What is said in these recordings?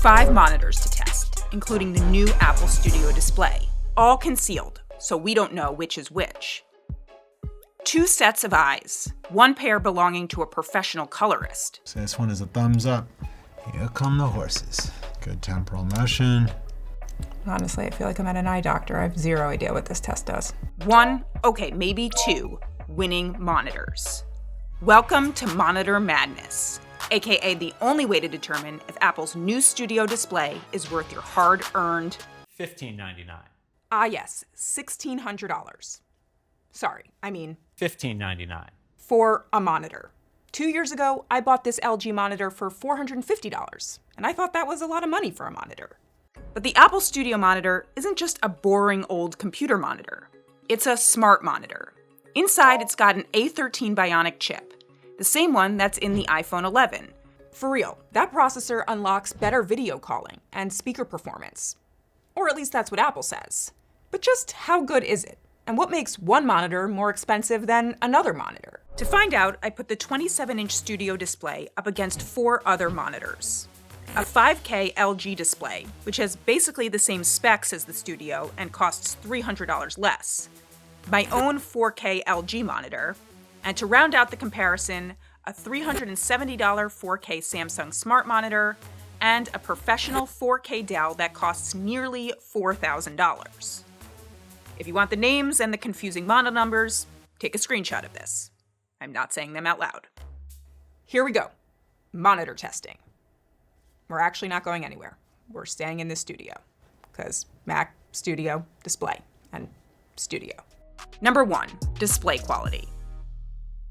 5 monitors to test, including the new Apple Studio display, all concealed, so we don't know which is which. 2 sets of eyes, 1 pair belonging to a professional colorist. So this one is a thumbs up. Here come the horses. Good temporal motion. Honestly, I feel like I'm at an eye doctor. I have zero idea what this test does. 1, okay, maybe 2, winning monitors. Welcome to Monitor Madness, aka the only way to determine if Apple's new Studio display is worth your hard-earned $15.99. Ah yes, $1,600. Sorry, I mean $15.99. for a monitor. 2 years ago, I bought this LG monitor for $450, and I thought that was a lot of money for a monitor. But the Apple Studio monitor isn't just a boring old computer monitor. It's a smart monitor. Inside, it's got an A13 Bionic chip, the same one that's in the iPhone 11. For real, that processor unlocks better video calling and speaker performance. Or at least that's what Apple says. But just how good is it? And what makes one monitor more expensive than another monitor? To find out, I put the 27-inch Studio display up against 4 other monitors. A 5K LG display, which has basically the same specs as the Studio and costs $300 less. My own 4K LG monitor, and to round out the comparison, a $370 4K Samsung Smart Monitor, and a professional 4K Dell that costs nearly $4,000. If you want the names and the confusing model numbers, take a screenshot of this. I'm not saying them out loud. Here we go. Monitor testing. We're actually not going anywhere. We're staying in this studio. Because Mac, Studio, Display, and Studio. Number 1, display quality.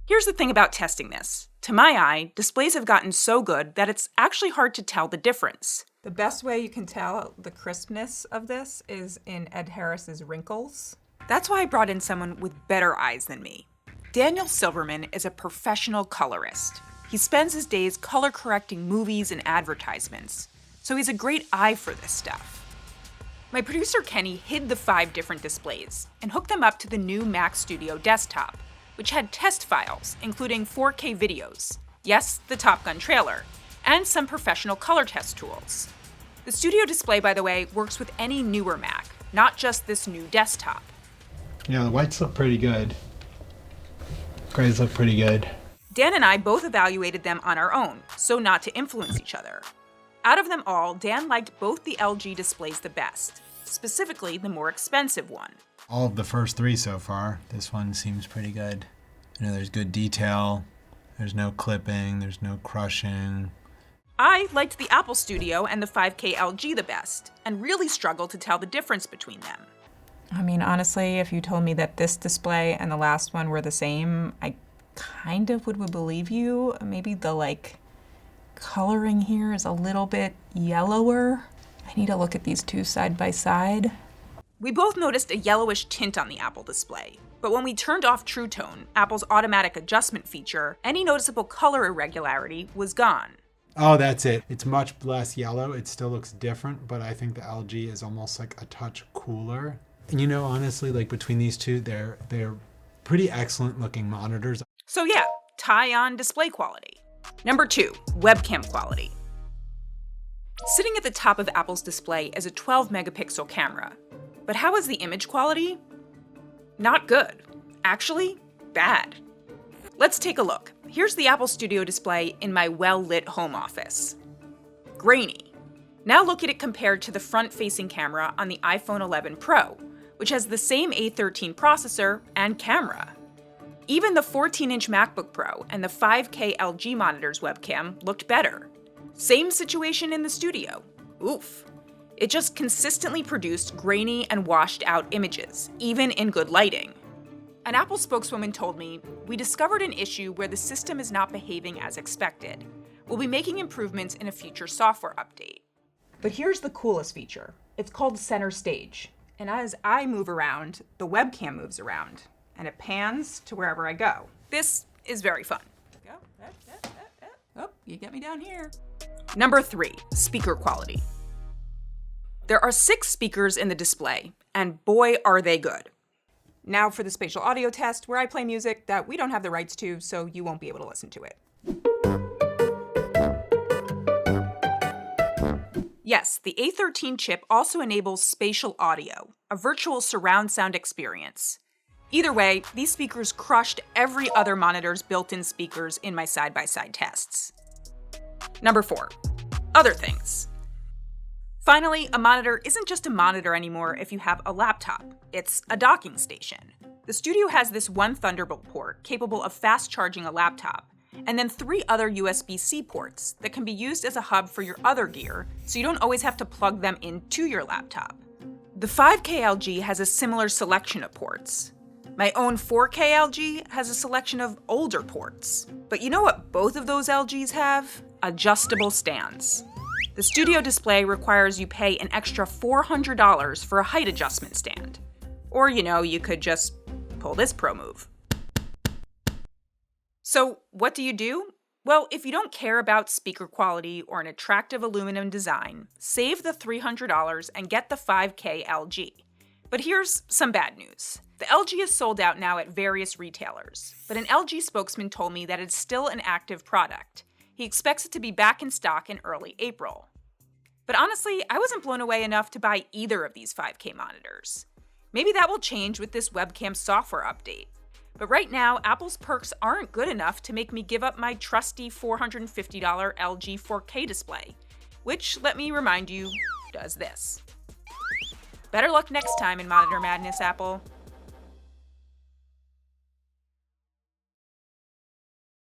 Here's the thing about testing this. To my eye, displays have gotten so good that it's actually hard to tell the difference. The best way you can tell the crispness of this is in Ed Harris's wrinkles. That's why I brought in someone with better eyes than me. Daniel Silverman is a professional colorist. He spends his days color correcting movies and advertisements, so he's a great eye for this stuff. My producer Kenny hid the 5 different displays and hooked them up to the new Mac Studio desktop, which had test files, including 4K videos, yes, the Top Gun trailer, and some professional color test tools. The Studio display, by the way, works with any newer Mac, not just this new desktop. Yeah, the whites look pretty good. Grays look pretty good. Dan and I both evaluated them on our own, so not to influence each other. Out of them all, Dan liked both the LG displays the best, specifically the more expensive one. All of the first 3 so far. This one seems pretty good. You know, there's good detail. There's no clipping. There's no crushing. I liked the Apple Studio and the 5K LG the best, and really struggled to tell the difference between them. I mean, honestly, if you told me that this display and the last one were the same, I kind of would believe you. Maybe the, coloring here is a little bit yellower. I need to look at these 2 side by side. We both noticed a yellowish tint on the Apple display, but when we turned off True Tone, Apple's automatic adjustment feature, any noticeable color irregularity was gone. Oh, that's it. It's much less yellow. It still looks different, but I think the LG is almost like a touch cooler. And you know, honestly, between these 2, they're pretty excellent looking monitors. So yeah, tie on display quality. Number 2, webcam quality. Sitting at the top of Apple's display is a 12 megapixel camera. But how is the image quality? Not good. Actually, bad. Let's take a look. Here's the Apple Studio display in my well-lit home office. Grainy. Now look at it compared to the front-facing camera on the iPhone 11 Pro, which has the same A13 processor and camera. Even the 14-inch MacBook Pro and the 5K LG monitor's webcam looked better. Same situation in the Studio. Oof. It just consistently produced grainy and washed out images, even in good lighting. An Apple spokeswoman told me, "We discovered an issue where the system is not behaving as expected. We'll be making improvements in a future software update." But here's the coolest feature. It's called Center Stage. And as I move around, the webcam moves around, and it pans to wherever I go. This is very fun. Oh, you get me down here. Number 3, speaker quality. There are 6 speakers in the display, and boy, are they good. Now for the spatial audio test, where I play music that we don't have the rights to, so you won't be able to listen to it. Yes, the A13 chip also enables spatial audio, a virtual surround sound experience. Either way, these speakers crushed every other monitor's built-in speakers in my side-by-side tests. Number 4. Other things. Finally, a monitor isn't just a monitor anymore if you have a laptop. It's a docking station. The studio has this one Thunderbolt port capable of fast charging a laptop, and then 3 other USB-C ports that can be used as a hub for your other gear, so you don't always have to plug them into your laptop. The 5K LG has a similar selection of ports. My own 4K LG has a selection of older ports. But you know what both of those LGs have? Adjustable stands. The studio display requires you pay an extra $400 for a height adjustment stand. Or, you could just pull this pro move. So what do? Well, if you don't care about speaker quality or an attractive aluminum design, save the $300 and get the 5K LG. But here's some bad news. The LG is sold out now at various retailers, but an LG spokesman told me that it's still an active product. He expects it to be back in stock in early April. But honestly, I wasn't blown away enough to buy either of these 5K monitors. Maybe that will change with this webcam software update. But right now, Apple's perks aren't good enough to make me give up my trusty $450 LG 4K display, which, let me remind you, does this. Better luck next time in Monitor Madness, Apple.